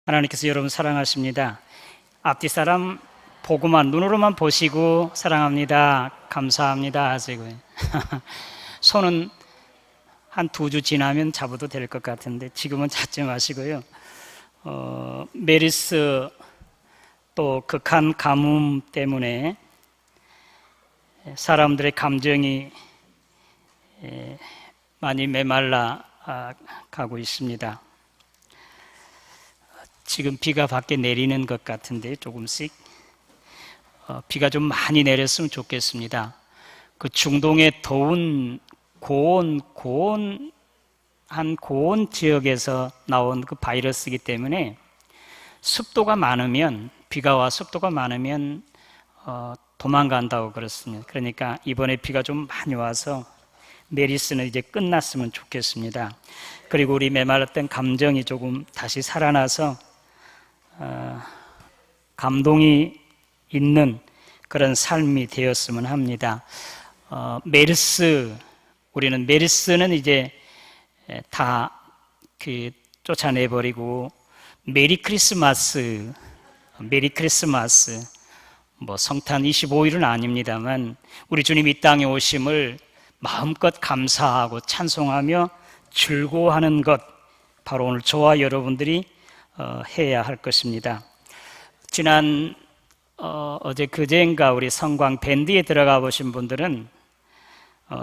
하나님께서 여러분 사랑하십니다. 앞뒤 사람 보고만 눈으로만 보시고 사랑합니다, 감사합니다 하시고요. 손은 한 2주 지나면 잡아도 될 것 같은데 지금은 잡지 마시고요. 메르스 또 극한 가뭄 때문에 사람들의 감정이 많이 메말라 가고 있습니다. 지금 비가 밖에 내리는 것 같은데 조금씩 비가 좀 많이 내렸으면 좋겠습니다. 그 중동의 더운 고온 지역에서 나온 그 바이러스이기 때문에 습도가 많으면, 비가 와 습도가 많으면 도망간다고 그렇습니다. 그러니까 이번에 비가 좀 많이 와서 메르스는 이제 끝났으면 좋겠습니다. 그리고 우리 메말랐던 감정이 조금 다시 살아나서 감동이 있는 그런 삶이 되었으면 합니다. 우리는 메르스는 이제 다 쫓아내버리고 메리 크리스마스, 뭐 성탄 25일은 아닙니다만 우리 주님 이 땅에 오심을 마음껏 감사하고 찬송하며 즐거워하는 것, 바로 오늘 저와 여러분들이 해야 할 것입니다. 지난 어제 그제인가 우리 성광 밴드에 들어가 보신 분들은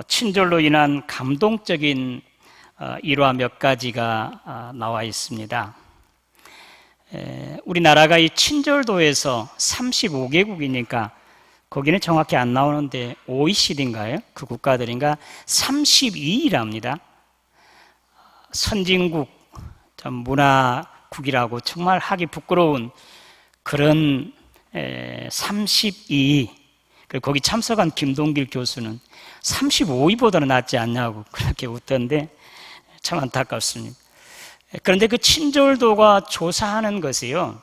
친절로 인한 감동적인 일화 몇 가지가 나와 있습니다. 우리나라가 이 친절도에서 35개국이니까 거기는 정확히 안 나오는데 OECD인가요? 그 국가들인가 32위랍니다. 선진국, 문화국이라고 정말 하기 부끄러운 그런 32위. 거기 참석한 김동길 교수는 35위보다는 낫지 않냐고 그렇게 웃던데 참 안타깝습니다. 그런데 그 친절도가 조사하는 것이요,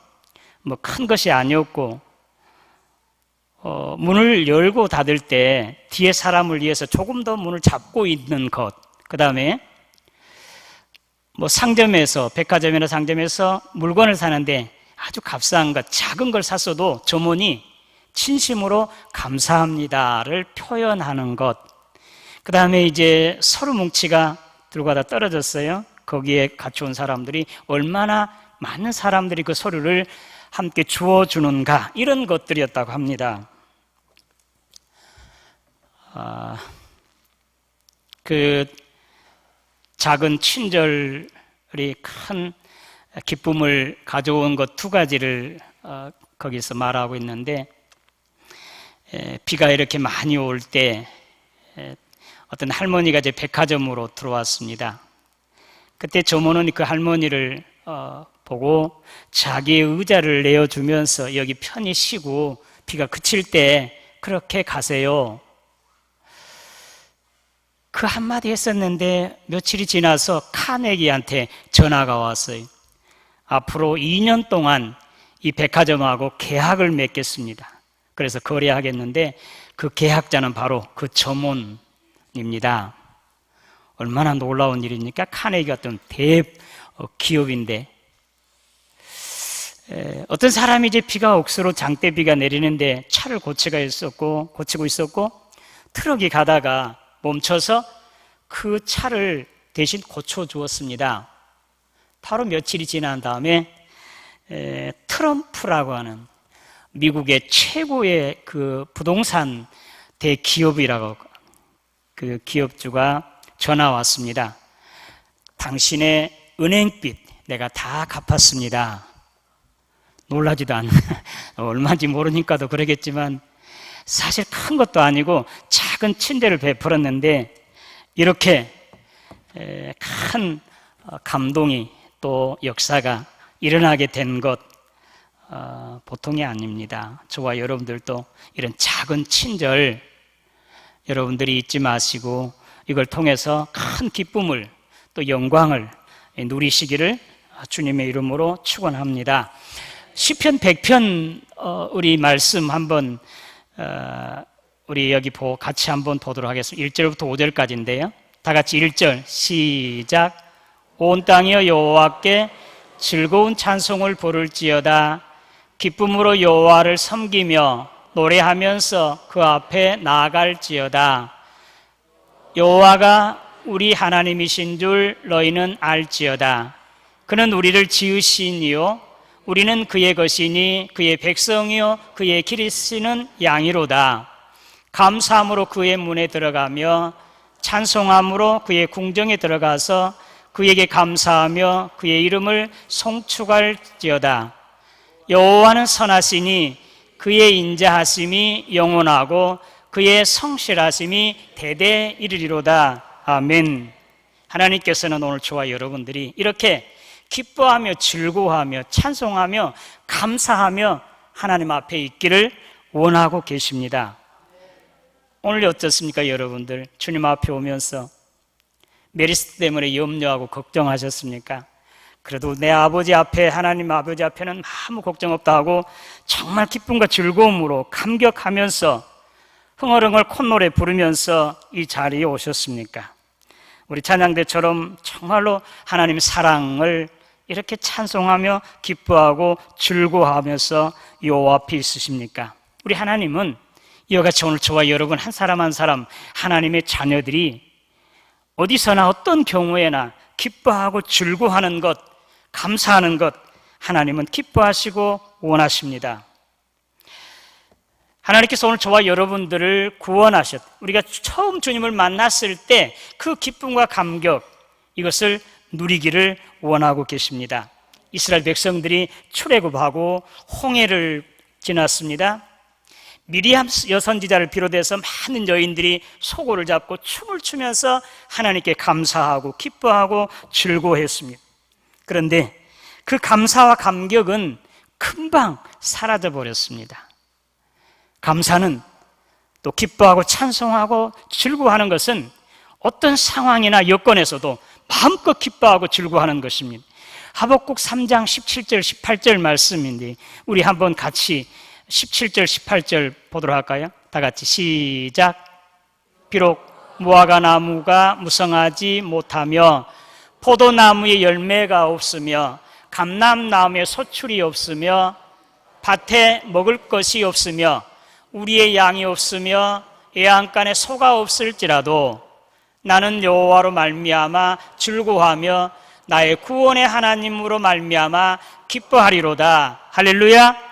뭐 큰 것이 아니었고, 문을 열고 닫을 때 뒤에 사람을 위해서 조금 더 문을 잡고 있는 것, 그 다음에 뭐 상점에서, 백화점이나 상점에서 물건을 사는데 아주 값싼 것, 작은 걸 샀어도 점원이 진심으로 감사합니다를 표현하는 것, 그 다음에 이제 서류 뭉치가 들고 가다 떨어졌어요. 거기에 같이 온 사람들이 얼마나 많은 사람들이 그 서류를 함께 주어주는가, 이런 것들이었다고 합니다. 그 작은 친절이 큰 기쁨을 가져온 것 2가지를 거기서 말하고 있는데, 비가 이렇게 많이 올 때 어떤 할머니가 이제 백화점으로 들어왔습니다. 그때 점원은 그 할머니를 보고 자기의 의자를 내어주면서 여기 편히 쉬고 비가 그칠 때 그렇게 가세요, 그 한마디 했었는데 며칠이 지나서 카네기한테 전화가 왔어요. 앞으로 2년 동안 이 백화점하고 계약을 맺겠습니다. 그래서 거래하겠는데 그 계약자는 바로 그 점원입니다. 얼마나 놀라운 일입니까? 카네기 같은 대기업인데, 어떤 사람이 이제 비가 억수로 장대비가 내리는데 차를 고치고 있었고 트럭이 가다가 멈춰서 그 차를 대신 고쳐주었습니다. 바로 며칠이 지난 다음에 트럼프라고 하는 미국의 최고의 그 부동산 대기업이라고, 그 기업주가 전화 왔습니다. 당신의 은행빚 내가 다 갚았습니다. 놀라지도 않아. 얼마인지 모르니까도 그러겠지만 사실 큰 것도 아니고 작은 친절을 베풀었는데 이렇게 큰 감동이 또 역사가 일어나게 된 것 보통이 아닙니다. 저와 여러분들도 이런 작은 친절 여러분들이 잊지 마시고 이걸 통해서 큰 기쁨을 또 영광을 누리시기를 주님의 이름으로 축원합니다. 시편 100편 우리 말씀 한번 우리 여기 같이 한번 보도록 하겠습니다. 1절부터 5절까지인데요. 다 같이 1절 시작. 온 땅이여 여호와께 즐거운 찬송을 부를지어다. 기쁨으로 여호와를 섬기며 노래하면서 그 앞에 나아갈지어다. 여호와가 우리 하나님이신 줄 너희는 알지어다. 그는 우리를 지으시니요 우리는 그의 것이니 그의 백성이요 그의 기르시는 양이로다. 감사함으로 그의 문에 들어가며 찬송함으로 그의 궁정에 들어가서 그에게 감사하며 그의 이름을 송축할지어다. 여호와는 선하시니 그의 인자하심이 영원하고 그의 성실하심이 대대 이르리로다. 아멘. 하나님께서는 오늘 저와 여러분들이 이렇게 기뻐하며 즐거워하며 찬송하며 감사하며 하나님 앞에 있기를 원하고 계십니다. 오늘 어떻습니까, 여러분들? 주님 앞에 오면서 메리스 때문에 염려하고 걱정하셨습니까? 그래도 내 아버지 앞에, 하나님 아버지 앞에는 아무 걱정 없다 하고 정말 기쁨과 즐거움으로 감격하면서 흥얼흥얼 콧노래 부르면서 이 자리에 오셨습니까? 우리 찬양대처럼 정말로 하나님 사랑을 이렇게 찬송하며 기뻐하고 즐거워하면서 여호와 앞에 있으십니까? 우리 하나님은 이와 같이 오늘 저와 여러분 한 사람 한 사람 하나님의 자녀들이 어디서나 어떤 경우에나 기뻐하고 즐거워하는 것, 감사하는 것 하나님은 기뻐하시고 원하십니다. 하나님께서 오늘 저와 여러분들을 구원하셨, 우리가 처음 주님을 만났을 때 그 기쁨과 감격, 이것을 누리기를 원하고 계십니다. 이스라엘 백성들이 출애굽하고 홍해를 지났습니다. 미리암 여선지자를 비롯해서 많은 여인들이 소고를 잡고 춤을 추면서 하나님께 감사하고 기뻐하고 즐거워했습니다. 그런데 그 감사와 감격은 금방 사라져 버렸습니다. 감사는 또 기뻐하고 찬송하고 즐거워하는 것은 어떤 상황이나 여건에서도 마음껏 기뻐하고 즐거워하는 것입니다. 하박국 3장 17절 18절 말씀인데 우리 한번 같이 17절 18절 보도록 할까요? 다 같이 시작. 비록 무화과 나무가 무성하지 못하며 포도나무에 열매가 없으며 감람나무에 소출이 없으며 밭에 먹을 것이 없으며 우리의 양이 없으며 애양간에 소가 없을지라도 나는 여호와로 말미암아 즐거워하며 나의 구원의 하나님으로 말미암아 기뻐하리로다. 할렐루야.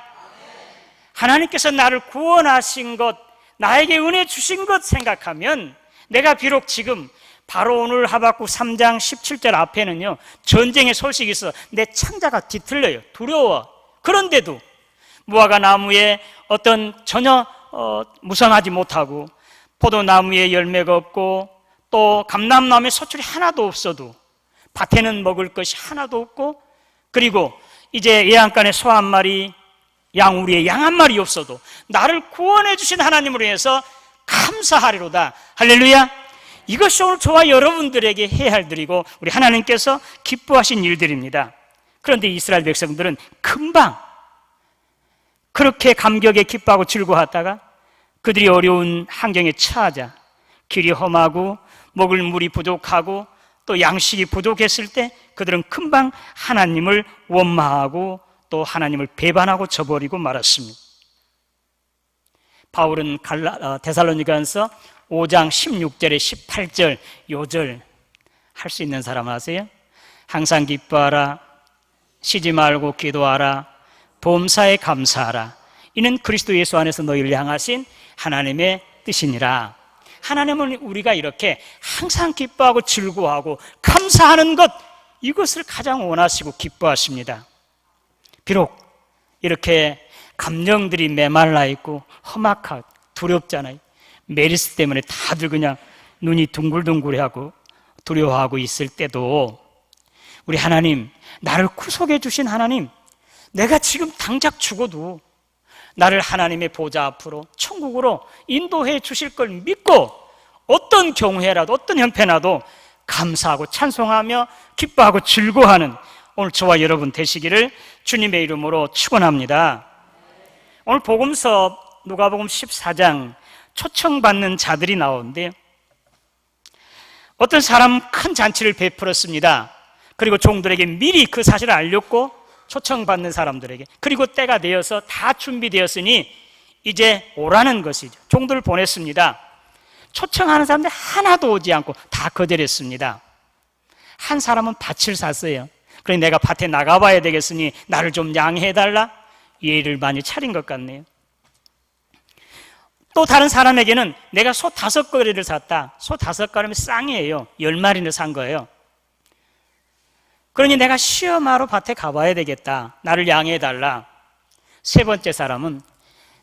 하나님께서 나를 구원하신 것, 나에게 은혜 주신 것 생각하면 내가 비록 지금 바로 오늘 하박국 3장 17절 앞에는요 전쟁의 소식이 있어 내 창자가 뒤틀려요. 두려워. 그런데도 무화과 나무에 어떤 전혀 무성하지 못하고 포도나무에 열매가 없고 또 감람나무에 소출이 하나도 없어도 밭에는 먹을 것이 하나도 없고 그리고 이제 애양간에 소 한 마리 양 우리의 양 한 마리 없어도 나를 구원해 주신 하나님으로 해서 감사하리로다. 할렐루야. 이것이 오늘 저와 여러분들에게 해야 할 일이고 우리 하나님께서 기뻐하신 일들입니다. 그런데 이스라엘 백성들은 금방 그렇게 감격에 기뻐하고 즐거워하다가 그들이 어려운 환경에 처하자 길이 험하고 먹을 물이 부족하고 또 양식이 부족했을 때 그들은 금방 하나님을 원망하고 또 하나님을 배반하고 저버리고 말았습니다. 바울은 데살로니가서 5장 16절에 18절 요절 할 수 있는 사람 아세요? 항상 기뻐하라, 쉬지 말고 기도하라, 범사에 감사하라. 이는 그리스도 예수 안에서 너희를 향하신 하나님의 뜻이니라. 하나님은 우리가 이렇게 항상 기뻐하고 즐거워하고 감사하는 것, 이것을 가장 원하시고 기뻐하십니다. 비록 이렇게 감정들이 메말라 있고 험악하고 두렵잖아요. 메리스 때문에 다들 그냥 눈이 둥글둥글하고 두려워하고 있을 때도 우리 하나님, 나를 구속해 주신 하나님, 내가 지금 당장 죽어도 나를 하나님의 보좌 앞으로 천국으로 인도해 주실 걸 믿고 어떤 경우에라도 어떤 형편에라도 감사하고 찬송하며 기뻐하고 즐거워하는 오늘 저와 여러분 되시기를 주님의 이름으로 축원합니다. 오늘 복음서 누가복음 14장 초청받는 자들이 나오는데요, 어떤 사람 큰 잔치를 베풀었습니다. 그리고 종들에게 미리 그 사실을 알렸고 초청받는 사람들에게, 그리고 때가 되어서 다 준비되었으니 이제 오라는 것이죠. 종들을 보냈습니다. 초청하는 사람들 하나도 오지 않고 다 거절했습니다. 한 사람은 밭을 샀어요. 그러니 내가 밭에 나가봐야 되겠으니 나를 좀 양해해달라. 예의를 많이 차린 것 같네요. 또 다른 사람에게는 내가 소 5거리를 샀다. 소 5거리면 쌍이에요. 10마리를 산 거예요. 그러니 내가 시험하러 밭에 가봐야 되겠다. 나를 양해해달라. 세 번째 사람은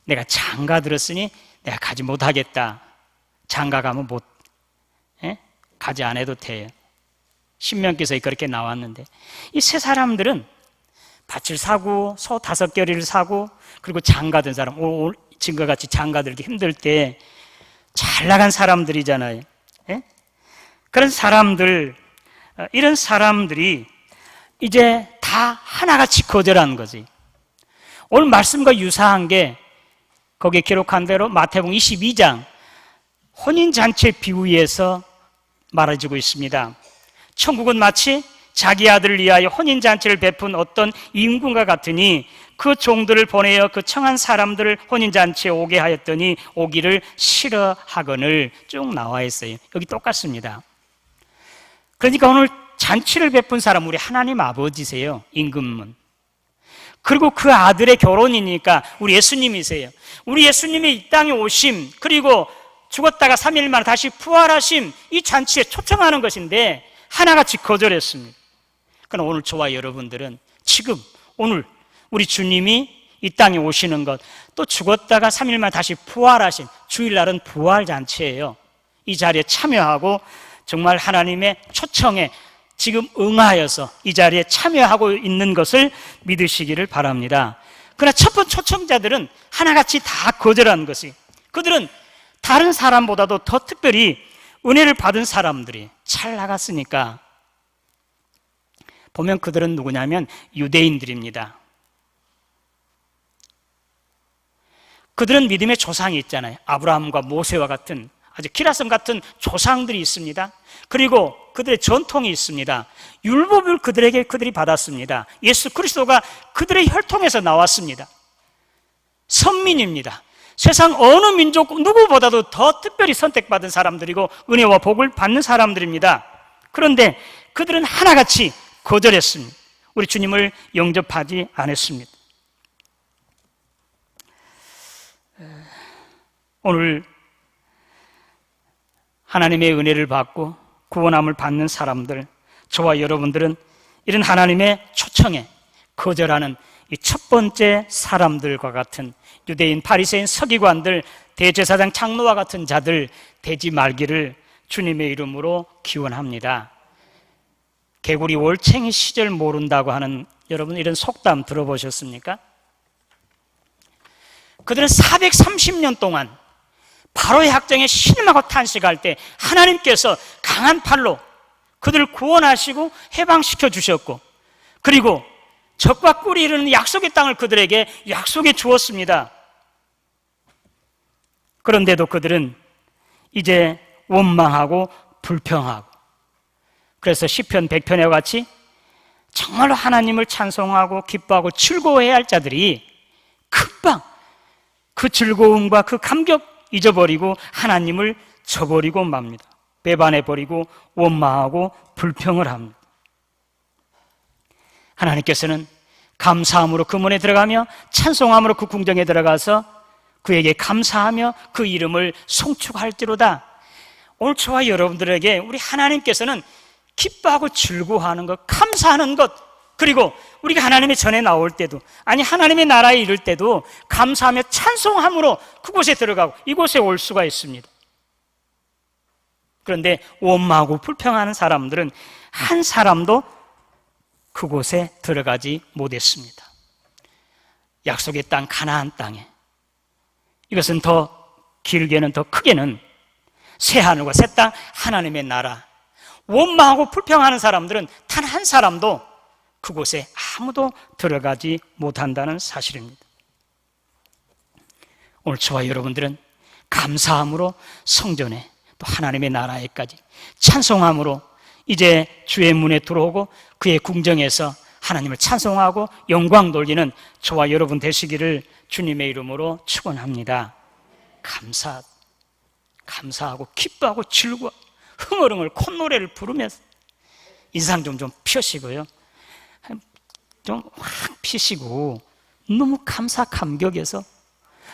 내가 장가 들었으니 내가 가지 못하겠다. 장가 가면 가지 않아도 돼요. 신명기서에 그렇게 나왔는데, 이 세 사람들은 밭을 사고 소 5겨리를 사고 그리고 장가든 사람, 지금과 같이 장가 들기 힘들 때 잘 나간 사람들이잖아요. 그런 사람들, 이런 사람들이 이제 다 하나같이 거절한 거지. 오늘 말씀과 유사한 게 거기에 기록한 대로 마태복음 22장 혼인잔치 비유에서 말해주고 있습니다. 천국은 마치 자기 아들을 위하여 혼인잔치를 베푼 어떤 임금과 같으니 그 종들을 보내어 그 청한 사람들을 혼인잔치에 오게 하였더니 오기를 싫어하거늘 쭉 나와 있어요. 여기 똑같습니다. 그러니까 오늘 잔치를 베푼 사람 우리 하나님 아버지세요. 임금은. 그리고 그 아들의 결혼이니까 우리 예수님이세요. 우리 예수님이 이 땅에 오심, 그리고 죽었다가 3일 만에 다시 부활하심, 이 잔치에 초청하는 것인데 하나같이 거절했습니다. 그러나 오늘 저와 여러분들은 지금 오늘 우리 주님이 이 땅에 오시는 것, 또 죽었다가 3일 만에 다시 부활하신 주일날은 부활잔치예요. 이 자리에 참여하고 정말 하나님의 초청에 지금 응하여서 이 자리에 참여하고 있는 것을 믿으시기를 바랍니다. 그러나 첫 번째 초청자들은 하나같이 다 거절한 것이, 그들은 다른 사람보다도 더 특별히 은혜를 받은 사람들이 잘 나갔으니까, 보면 그들은 누구냐면 유대인들입니다. 그들은 믿음의 조상이 있잖아요. 아브라함과 모세와 같은 아주 기라성 같은 조상들이 있습니다. 그리고 그들의 전통이 있습니다. 율법을 그들이 받았습니다. 예수 그리스도가 그들의 혈통에서 나왔습니다. 선민입니다. 세상 어느 민족 누구보다도 더 특별히 선택받은 사람들이고 은혜와 복을 받는 사람들입니다. 그런데 그들은 하나같이 거절했습니다. 우리 주님을 영접하지 않았습니다. 오늘 하나님의 은혜를 받고 구원함을 받는 사람들, 저와 여러분들은 이런 하나님의 초청에 거절하는 이 첫 번째 사람들과 같은 유대인, 바리새인, 서기관들, 대제사장, 장로와 같은 자들 되지 말기를 주님의 이름으로 기원합니다. 개구리 월챙이 시절 모른다고 하는, 여러분 이런 속담 들어보셨습니까? 그들은 430년 동안 바로의 학정에 신음하고 탄식할 때 하나님께서 강한 팔로 그들을 구원하시고 해방시켜 주셨고, 그리고 적과 꿀이 이르는 약속의 땅을 그들에게 약속해 주었습니다. 그런데도 그들은 이제 원망하고 불평하고, 그래서 시편 100편과 같이 정말로 하나님을 찬송하고 기뻐하고 즐거워해야 할 자들이 금방 그 즐거움과 그 감격 잊어버리고 하나님을 저버리고 맙니다. 배반해버리고 원망하고 불평을 합니다. 하나님께서는 감사함으로 그 문에 들어가며 찬송함으로 그 궁정에 들어가서 그에게 감사하며 그 이름을 송축할지로다. 오늘 저와 여러분들에게 우리 하나님께서는 기뻐하고 즐거워하는 것, 감사하는 것, 그리고 우리가 하나님의 전에 나올 때도, 아니 하나님의 나라에 이를 때도 감사하며 찬송함으로 그곳에 들어가고 이곳에 올 수가 있습니다. 그런데 원망하고 불평하는 사람들은 한 사람도 그곳에 들어가지 못했습니다. 약속의 땅 가나안 땅에, 이것은 더 길게는 더 크게는 새하늘과 새 땅 하나님의 나라, 원망하고 불평하는 사람들은 단 한 사람도 그곳에 아무도 들어가지 못한다는 사실입니다. 오늘 저와 여러분들은 감사함으로 성전에 또 하나님의 나라에까지, 찬송함으로 이제 주의 문에 들어오고 그의 궁정에서 하나님을 찬송하고 영광 돌리는 저와 여러분 되시기를 주님의 이름으로 축원합니다. 감사하고 기뻐하고 즐거워 흥얼흥얼 콧노래를 부르면서 인상 좀 펴시고요. 좀 확 피시고 너무 감격해서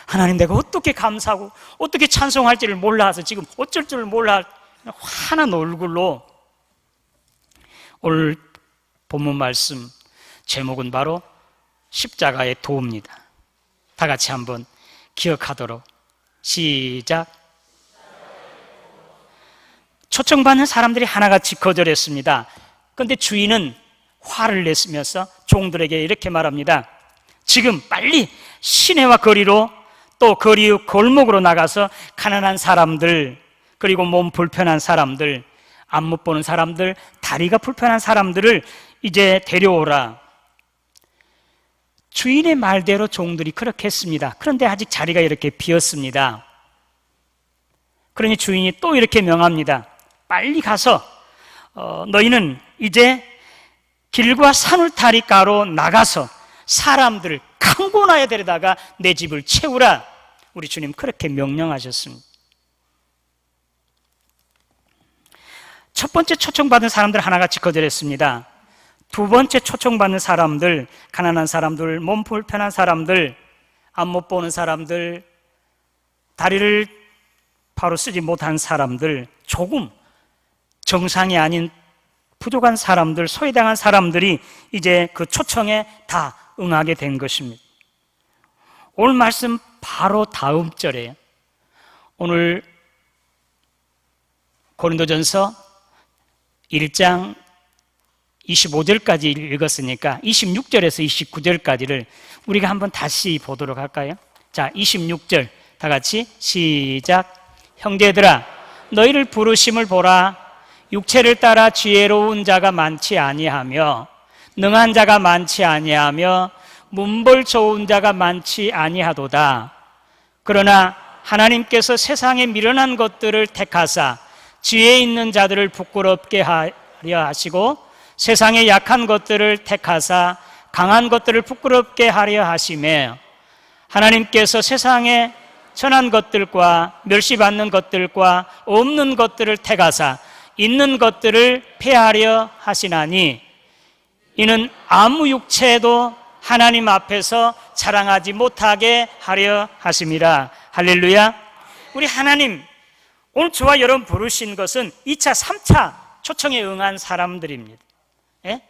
하나님 내가 어떻게 감사하고 어떻게 찬송할지를 몰라서 지금 어쩔 줄 몰라 환한 얼굴로 오늘 본문 말씀 제목은 바로 십자가의 도입니다. 다 같이 한번 기억하도록 시작. 초청받는 사람들이 하나같이 거절했습니다. 그런데 주인은 화를 내시면서 종들에게 이렇게 말합니다. 지금 빨리 시내와 거리로 또 거리 골목으로 나가서 가난한 사람들 그리고 몸 불편한 사람들 안 못 보는 사람들 다리가 불편한 사람들을 이제 데려오라. 주인의 말대로 종들이 그렇게 했습니다. 그런데 아직 자리가 이렇게 비었습니다. 그러니 주인이 또 이렇게 명합니다. 빨리 가서 너희는 이제 길과 산울타리가로 나가서 사람들을 강고나에 데려다가 내 집을 채우라. 우리 주님 그렇게 명령하셨습니다. 첫 번째 초청받은 사람들 하나같이 거절했습니다. 두 번째 초청받는 사람들, 가난한 사람들, 몸 불편한 사람들, 안 못 보는 사람들, 다리를 바로 쓰지 못한 사람들, 조금 정상이 아닌 부족한 사람들, 소외당한 사람들이 이제 그 초청에 다 응하게 된 것입니다. 오늘 말씀 바로 다음 절에 오늘 고린도전서 1장 25절까지 읽었으니까 26절에서 29절까지를 우리가 한번 다시 보도록 할까요? 자, 26절 다 같이 시작. 형제들아 너희를 부르심을 보라. 육체를 따라 지혜로운 자가 많지 아니하며 능한 자가 많지 아니하며 문벌 좋은 자가 많지 아니하도다. 그러나 하나님께서 세상에 미련한 것들을 택하사 지혜 있는 자들을 부끄럽게 하려 하시고 세상에 약한 것들을 택하사 강한 것들을 부끄럽게 하려 하시며 하나님께서 세상에 천한 것들과 멸시받는 것들과 없는 것들을 택하사 있는 것들을 폐하려 하시나니 이는 아무 육체도 하나님 앞에서 자랑하지 못하게 하려 하심이라. 할렐루야. 우리 하나님 오늘 저와 여러분 부르신 것은 2차, 3차 초청에 응한 사람들입니다. 예?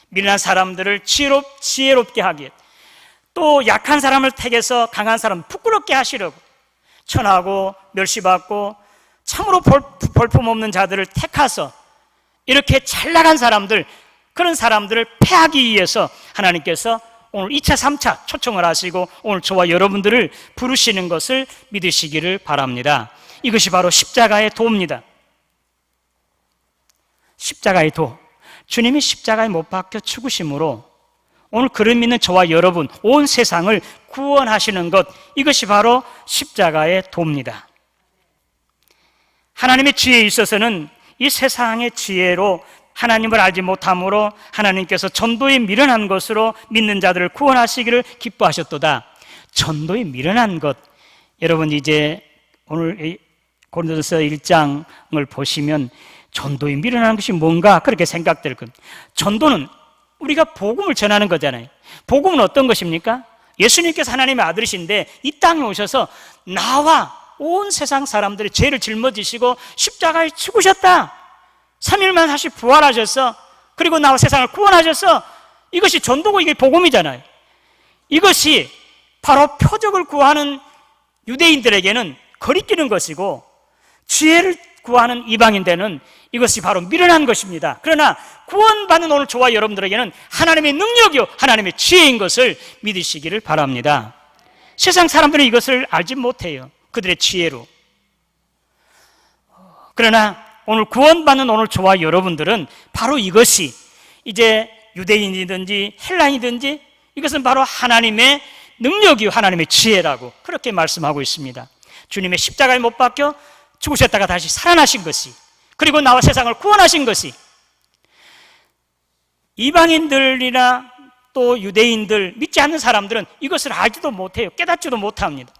미련한 사람들을 지혜롭게 하기, 또 약한 사람을 택해서 강한 사람 부끄럽게 하시려고, 천하고 멸시받고 참으로 볼품없는 자들을 택하서 이렇게 잘 나간 사람들, 그런 사람들을 패하기 위해서 하나님께서 오늘 2차, 3차 초청을 하시고 오늘 저와 여러분들을 부르시는 것을 믿으시기를 바랍니다. 이것이 바로 십자가의 도입니다. 십자가의 도. 주님이 십자가에 못 박혀 죽으심으로 오늘 그를 믿는 저와 여러분, 온 세상을 구원하시는 것, 이것이 바로 십자가의 도입니다. 하나님의 지혜에 있어서는 이 세상의 지혜로 하나님을 알지 못함으로 하나님께서 전도에 미련한 것으로 믿는 자들을 구원하시기를 기뻐하셨도다. 전도에 미련한 것, 여러분 이제 오늘 고린도전서 1장을 보시면 전도에 미련한 것이 뭔가 그렇게 생각될 겁니다. 전도는 우리가 복음을 전하는 거잖아요. 복음은 어떤 것입니까? 예수님께서 하나님의 아들이신데 이 땅에 오셔서 나와 온 세상 사람들의 죄를 짊어지시고 십자가에 죽으셨다. 3일만 다시 부활하셔서 그리고 나와 세상을 구원하셔서 이것이 전도고 이게 복음이잖아요. 이것이 바로 표적을 구하는 유대인들에게는 거리끼는 것이고 지혜를 구하는 이방인들은 이것이 바로 미련한 것입니다. 그러나 구원받는 오늘 저와 여러분들에게는 하나님의 능력이요 하나님의 지혜인 것을 믿으시기를 바랍니다. 세상 사람들은 이것을 알지 못해요. 그들의 지혜로. 그러나 오늘 구원받는 오늘 저와 여러분들은 바로 이것이 이제 유대인이든지 헬라인이든지 이것은 바로 하나님의 능력이요 하나님의 지혜라고 그렇게 말씀하고 있습니다. 주님의 십자가에 못 박혀 죽으셨다가 다시 살아나신 것이, 그리고 나와 세상을 구원하신 것이 이방인들이나 또 유대인들, 믿지 않는 사람들은 이것을 알지도 못해요. 깨닫지도 못합니다.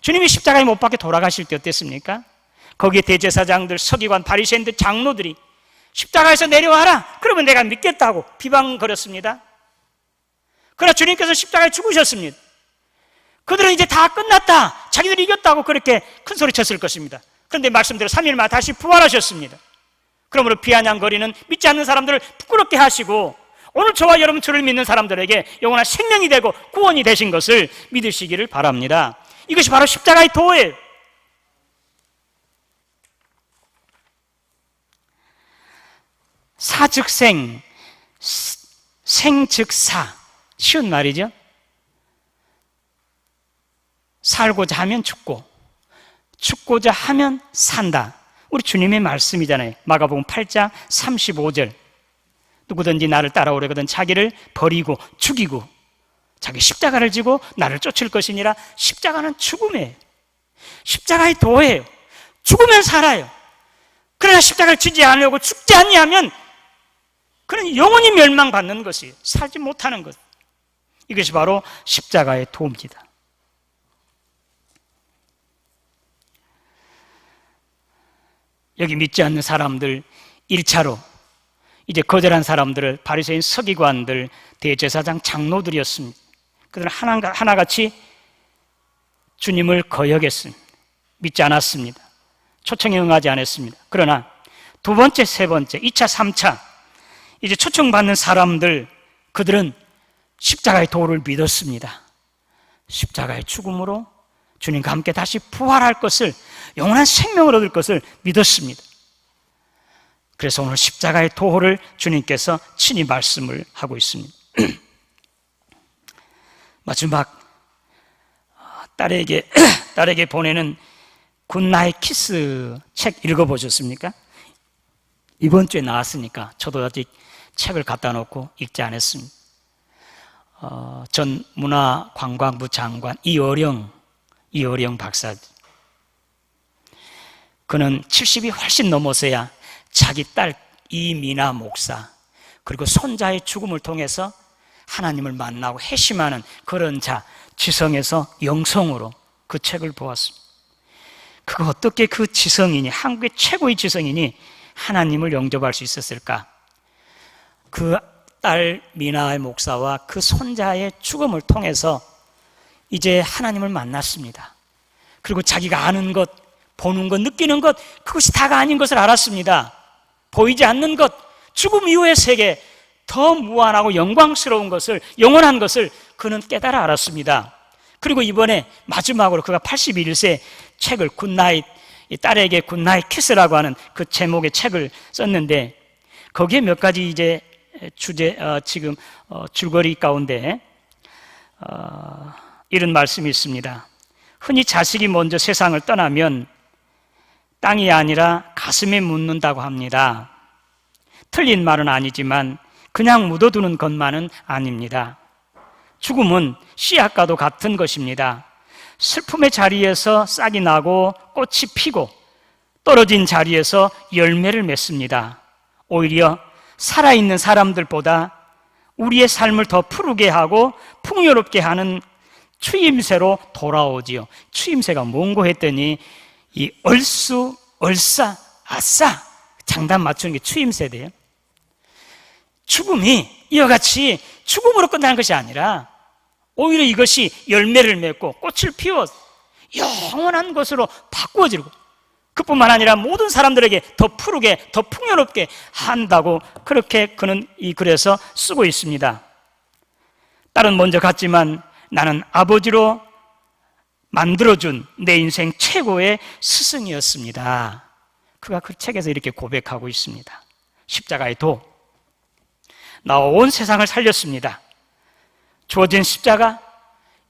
주님이 십자가에 못 박혀 돌아가실 때 어땠습니까? 거기에 대제사장들, 서기관, 바리새인들, 장로들이 십자가에서 내려와라, 그러면 내가 믿겠다고 비방거렸습니다. 그러나 주님께서 십자가에 죽으셨습니다. 그들은 이제 다 끝났다, 자기들이 이겼다고 그렇게 큰 소리 쳤을 것입니다. 그런데 말씀대로 3일 만에 다시 부활하셨습니다. 그러므로 비아냥거리는 믿지 않는 사람들을 부끄럽게 하시고 오늘 저와 여러분 주를 믿는 사람들에게 영원한 생명이 되고 구원이 되신 것을 믿으시기를 바랍니다. 이것이 바로 십자가의 도예요. 사즉생, 생즉사, 쉬운 말이죠. 살고자 하면 죽고 죽고자 하면 산다. 우리 주님의 말씀이잖아요. 마가복음 8장 35절. 누구든지 나를 따라오려거든 자기를 버리고 죽이고 자기 십자가를 지고 나를 쫓을 것이니라. 십자가는 죽음이에요. 십자가의 도예요. 죽으면 살아요. 그러나 십자가를 지지 않으려고 죽지 않냐면 그는 영원히 멸망받는 것이에요. 살지 못하는 것. 이것이 바로 십자가의 도입니다. 여기 믿지 않는 사람들 1차로 이제 거절한 사람들을 바리새인, 서기관들, 대제사장, 장로들이었습니다. 그들은 하나같이 주님을 거역했습니다. 믿지 않았습니다. 초청에 응하지 않았습니다. 그러나 두 번째, 세 번째, 2차, 3차 이제 초청받는 사람들, 그들은 십자가의 도를 믿었습니다. 십자가의 죽음으로 주님과 함께 다시 부활할 것을, 영원한 생명을 얻을 것을 믿었습니다. 그래서 오늘 십자가의 도를 주님께서 친히 말씀을 하고 있습니다. 마지막 딸에게 보내는 굿나잇 키스 책 읽어보셨습니까? 이번 주에 나왔으니까 저도 아직 책을 갖다 놓고 읽지 않았습니다. 전 문화관광부 장관 이어령 박사, 그는 70이 훨씬 넘어서야 자기 딸 이미나 목사 그리고 손자의 죽음을 통해서 하나님을 만나고 회심하는 그런 자 지성에서 영성으로 그 책을 보았습니다. 그거 어떻게 그 지성인이, 한국의 최고의 지성인이 하나님을 영접할 수 있었을까? 그 딸 미나의 목사와 그 손자의 죽음을 통해서 이제 하나님을 만났습니다. 그리고 자기가 아는 것, 보는 것, 느끼는 것, 그것이 다가 아닌 것을 알았습니다. 보이지 않는 것, 죽음 이후의 세계, 더 무한하고 영광스러운 것을, 영원한 것을 그는 깨달아 알았습니다. 그리고 이번에 마지막으로 그가 81세 책을 굿나잇, 딸에게 굿나잇 키스라고 하는 그 제목의 책을 썼는데 거기에 몇 가지 이제 지금 줄거리 가운데 이런 말씀이 있습니다. 흔히 자식이 먼저 세상을 떠나면 땅이 아니라 가슴에 묻는다고 합니다. 틀린 말은 아니지만 그냥 묻어두는 것만은 아닙니다. 죽음은 씨앗과도 같은 것입니다. 슬픔의 자리에서 싹이 나고 꽃이 피고 떨어진 자리에서 열매를 맺습니다. 오히려 살아있는 사람들보다 우리의 삶을 더 푸르게 하고 풍요롭게 하는 추임새로 돌아오지요. 추임새가 뭔고 했더니 이 얼쑤, 얼싸, 아싸 장단 맞추는 게 추임새돼요. 죽음이 이와 같이 죽음으로 끝나는 것이 아니라 오히려 이것이 열매를 맺고 꽃을 피워 영원한 것으로 바꾸어지고 그뿐만 아니라 모든 사람들에게 더 푸르게, 더 풍요롭게 한다고 그렇게 그는 이 글에서 쓰고 있습니다. 딸은 먼저 갔지만 나는 아버지로 만들어준 내 인생 최고의 스승이었습니다. 그가 그 책에서 이렇게 고백하고 있습니다. 십자가의 도, 나와 온 세상을 살렸습니다. 주어진 십자가,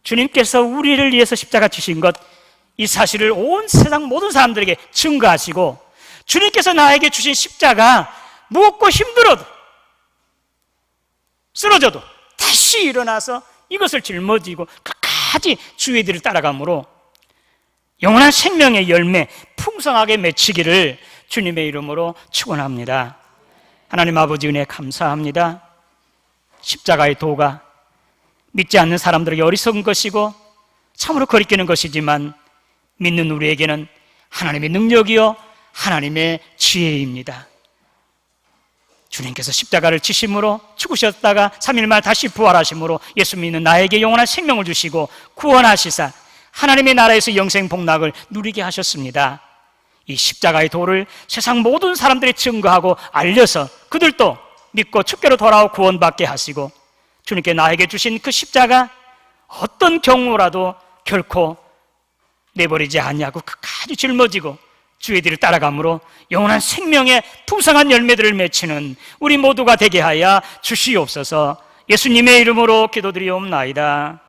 주님께서 우리를 위해서 십자가 지신 것, 이 사실을 온 세상 모든 사람들에게 증거하시고 주님께서 나에게 주신 십자가 무겁고 힘들어도 쓰러져도 다시 일어나서 이것을 짊어지고 끝까지 주의 뒤를 따라가므로 영원한 생명의 열매 풍성하게 맺히기를 주님의 이름으로 축원합니다. 하나님 아버지 은혜 감사합니다. 십자가의 도가 믿지 않는 사람들에게 어리석은 것이고 참으로 거리끼는 것이지만 믿는 우리에게는 하나님의 능력이요 하나님의 지혜입니다. 주님께서 십자가를 지심으로 죽으셨다가 3일 말 다시 부활하심으로 예수 믿는 나에게 영원한 생명을 주시고 구원하시사 하나님의 나라에서 영생 복락을 누리게 하셨습니다. 이 십자가의 도를 세상 모든 사람들이 증거하고 알려서 그들도 믿고 주께로 돌아오 구원받게 하시고 주님께 나에게 주신 그 십자가 어떤 경우라도 결코 내버리지 아니하고 끝까지 짊어지고 주의 뒤를 따라감으로 영원한 생명의 풍성한 열매들을 맺히는 우리 모두가 되게 하여 주시옵소서. 예수님의 이름으로 기도드리옵나이다.